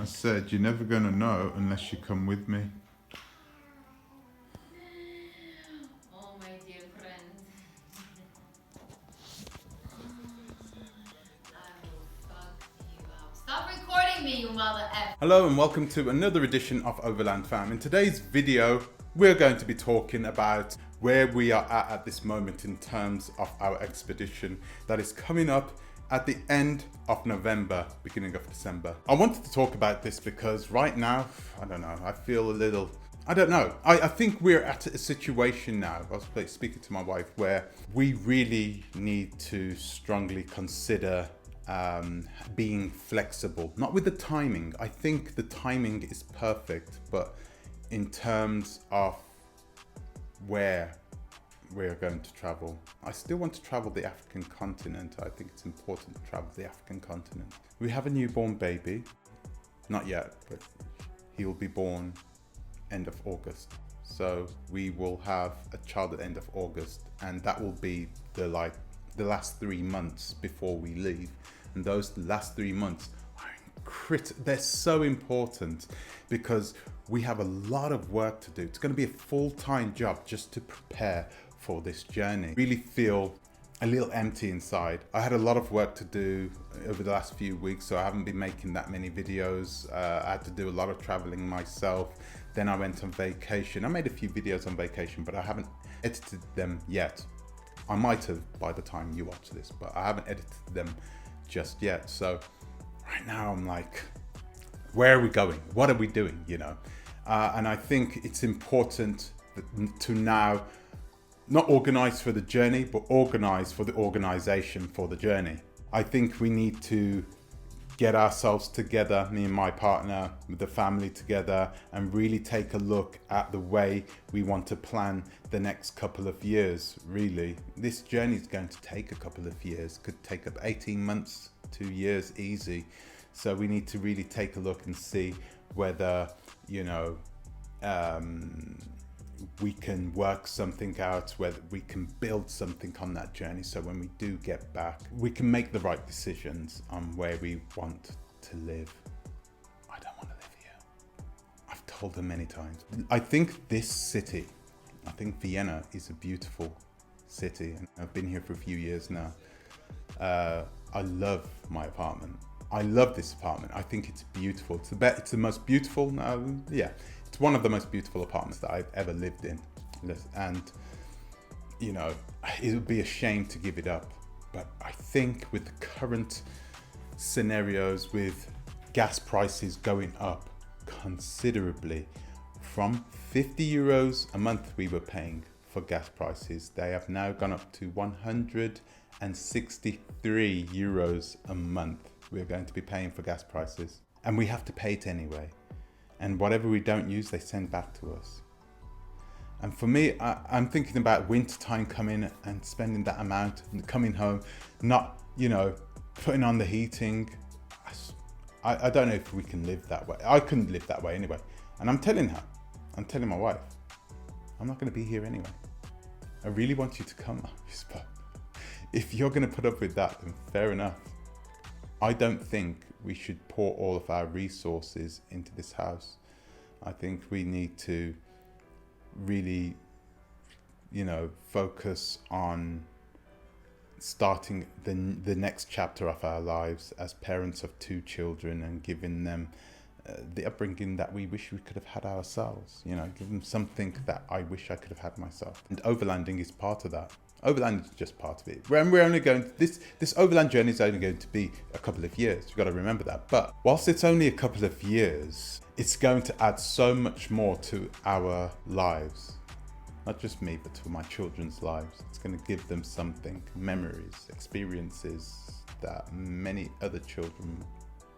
I said, you're never going to know unless you come with me. Oh, my dear friend. I will fuck you up. Stop recording me, you mother F. Hello and welcome to another edition of Overland Fam. In today's video, we're going to be talking about where we are at this moment in terms of our expedition that is coming up at the end of November, beginning of December. I wanted to talk about this because right now, I don't know, I feel a little, I don't know. I think we're at a situation now, I was speaking to my wife, where we really need to strongly consider being flexible, not with the timing. I think the timing is perfect, but in terms of where we're going to travel. I still want to travel the African continent. I think it's important to travel the African continent. We have a newborn baby, not yet, but he will be born end of August. So we will have a child at the end of August, and that will be the last 3 months before we leave. And those last 3 months are they're so important because we have a lot of work to do. It's going to be a full-time job just to prepare for this journey. Really feel a little empty inside. I had a lot of work to do over the last few weeks, so I haven't been making that many videos. I had to do a lot of traveling myself. Then I went on vacation. I made a few videos on vacation, but I haven't edited them yet. I might have by the time you watch this, but I haven't edited them just yet. So right now I'm like, where are we going? What are we doing? You know? And I think it's important to now not organize for the journey, but organize for the organization for the journey. I think we need to get ourselves together, me and my partner, with the family together, and really take a look at the way we want to plan the next couple of years, really. This journey is going to take a couple of years, could take up 18 months, 2 years, easy. So we need to really take a look and see whether, you know, we can work something out, whether we can build something on that journey, so when we do get back, we can make the right decisions on where we want to live. I don't want to live here. I've told her many times. I think this city, I think Vienna is a beautiful city, and I've been here for a few years now. I love my apartment. I love this apartment. I think it's beautiful. It's the most beautiful, it's one of the most beautiful apartments that I've ever lived in. And, you know, it would be a shame to give it up. But I think with the current scenarios, with gas prices going up considerably, from 50 euros a month we were paying for gas prices, they have now gone up to 163 euros a month. We're going to be paying for gas prices, and we have to pay it anyway. And whatever we don't use, they send back to us. And for me, I'm thinking about winter time coming and spending that amount and coming home, not, you know, putting on the heating. I don't know if we can live that way. I couldn't live that way anyway. And I'm telling my wife, I'm not going to be here anyway. I really want you to come, but if you're going to put up with that, then fair enough. I don't think we should pour all of our resources into this house. I think we need to really, you know, focus on starting the next chapter of our lives as parents of 2 children and giving them the upbringing that we wish we could have had ourselves. You know, give them something that I wish I could have had myself. And overlanding is part of that. Overland is just part of it. We're only going to, this overland journey is only going to be a couple of years. You've got to remember that. But whilst it's only a couple of years, it's going to add so much more to our lives. Not just me, but to my children's lives. It's going to give them something, memories, experiences that many other children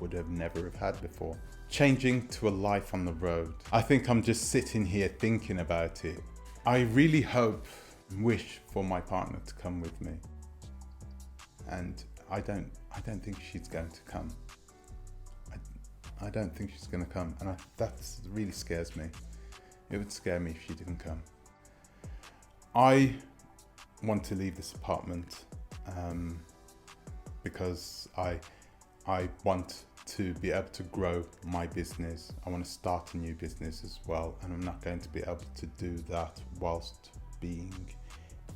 would have never have had before. Changing to a life on the road. I think I'm just sitting here thinking about it. I really hope, wish for my partner to come with me, and I don't think she's going to come. I don't think she's going to come, and that really scares me. It would scare me if she didn't come. I want to leave this apartment because I want to be able to grow my business. I want to start a new business as well, and I'm not going to be able to do that whilst being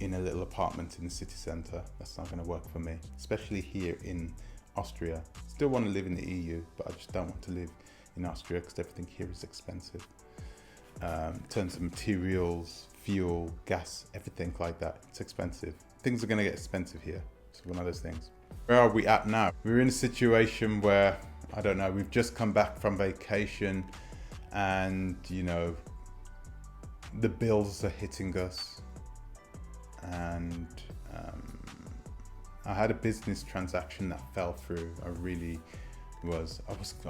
in a little apartment in the city centre. That's not going to work for me, especially here in Austria. Still want to live in the EU, but I just don't want to live in Austria because everything here is expensive. In terms of materials, fuel, gas, everything like that, it's expensive. Things are going to get expensive here. It's one of those things. Where are we at now? We're in a situation where, I don't know, we've just come back from vacation and, you know, the bills are hitting us. And I had a business transaction that fell through. I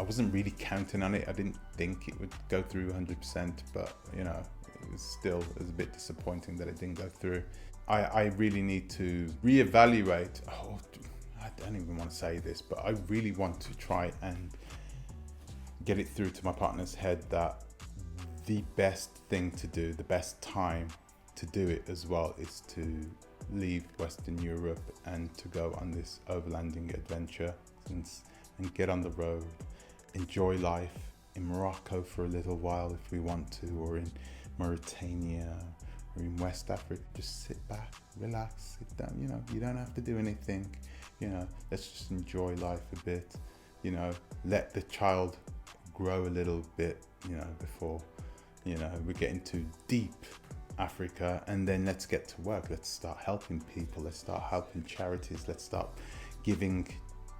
wasn't really counting on it. I didn't think it would go through 100%, but you know, it was a bit disappointing that it didn't go through. I really need to reevaluate. I don't even want to say this, but I really want to try and get it through to my partner's head that the best thing to do, the best time to do it as well, is to leave Western Europe and to go on this overlanding adventure and get on the road, enjoy life in Morocco for a little while if we want to, or in Mauritania, or in West Africa. Just sit back, relax, sit down. You know, you don't have to do anything. You know, let's just enjoy life a bit. You know, let the child grow a little bit, you know, before, you know, we get into deep Africa, and then let's get to work. Let's start helping people. Let's start helping charities. Let's start giving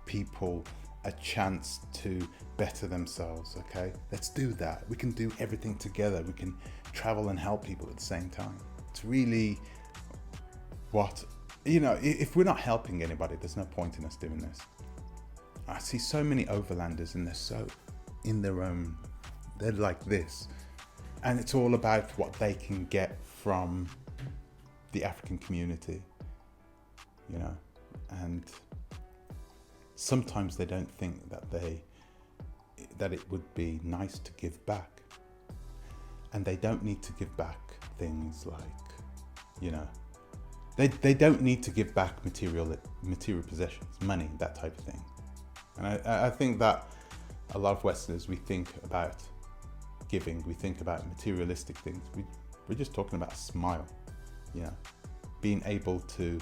people a chance to better themselves. Okay, let's do that. We can do everything together. We can travel and help people at the same time. It's really what, you know, if we're not helping anybody, there's no point in us doing this. I see so many overlanders and they're so in their own, they're like this. And it's all about what they can get from the African community, you know, and sometimes they don't think that it would be nice to give back. And they don't need to give back things like, you know, they don't need to give back material possessions, money, that type of thing. And I think that a lot of Westerners, we think about giving, we think about materialistic things. We're just talking about a smile, you know, being able to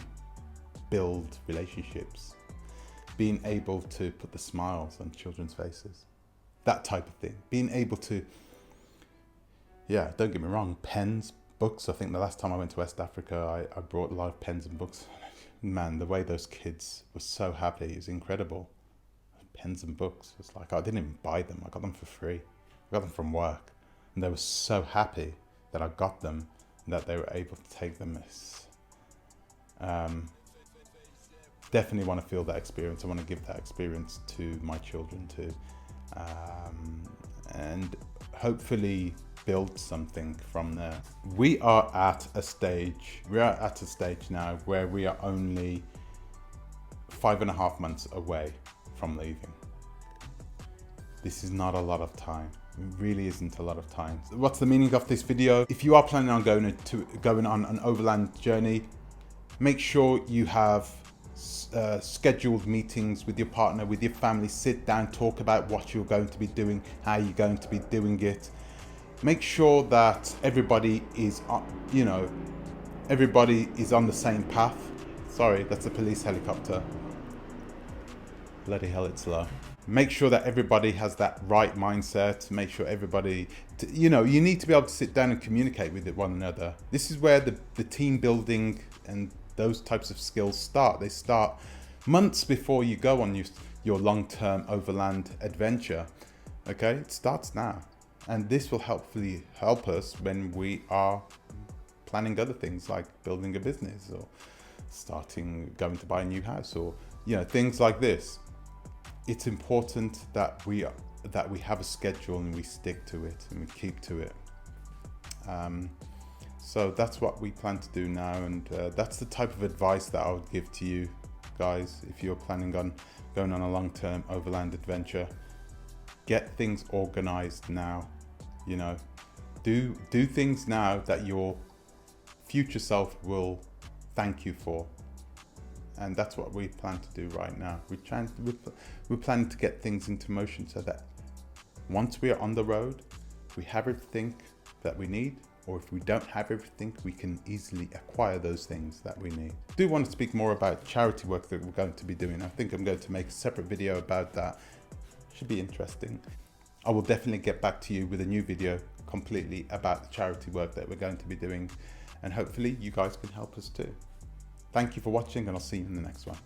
build relationships, being able to put the smiles on children's faces, that type of thing. Being able to, yeah, don't get me wrong, pens, books. I think the last time I went to West Africa, I brought a lot of pens and books. Man, the way those kids were so happy is incredible. Pens and books. It's like, I didn't even buy them. I got them for free. I got them from work. And they were so happy that I got them and that they were able to take them. Definitely want to feel that experience. I want to give that experience to my children too. And hopefully build something from there. We are at a stage now where we are only 5.5 months away from leaving. This is not a lot of time. It really isn't a lot of time. What's the meaning of this video? If you are planning on going on an overland journey, make sure you have scheduled meetings with your partner, with your family. Sit down, talk about what you're going to be doing, how you're going to be doing it. Make sure that everybody is, you know, everybody is on the same path. Sorry, that's a police helicopter. Bloody hell, it's slow. Make sure that everybody has that right mindset. Make sure everybody, you know, you need to be able to sit down and communicate with one another. This is where the team building and those types of skills start. They start months before you go on your long-term overland adventure. Okay, it starts now. And this will hopefully help us when we are planning other things like building a business or going to buy a new house, or, you know, things like this. It's important that we have a schedule and we stick to it and we keep to it. So that's what we plan to do now, and that's the type of advice that I would give to you guys if you're planning on going on a long-term overland adventure. Get things organized now. You know, do things now that your future self will thank you for. And that's what we plan to do right now. We plan to get things into motion so that once we are on the road, we have everything that we need, or if we don't have everything, we can easily acquire those things that we need. I do want to speak more about charity work that we're going to be doing. I think I'm going to make a separate video about that. Should be interesting. I will definitely get back to you with a new video completely about the charity work that we're going to be doing, and hopefully you guys can help us too. Thank you for watching, and I'll see you in the next one.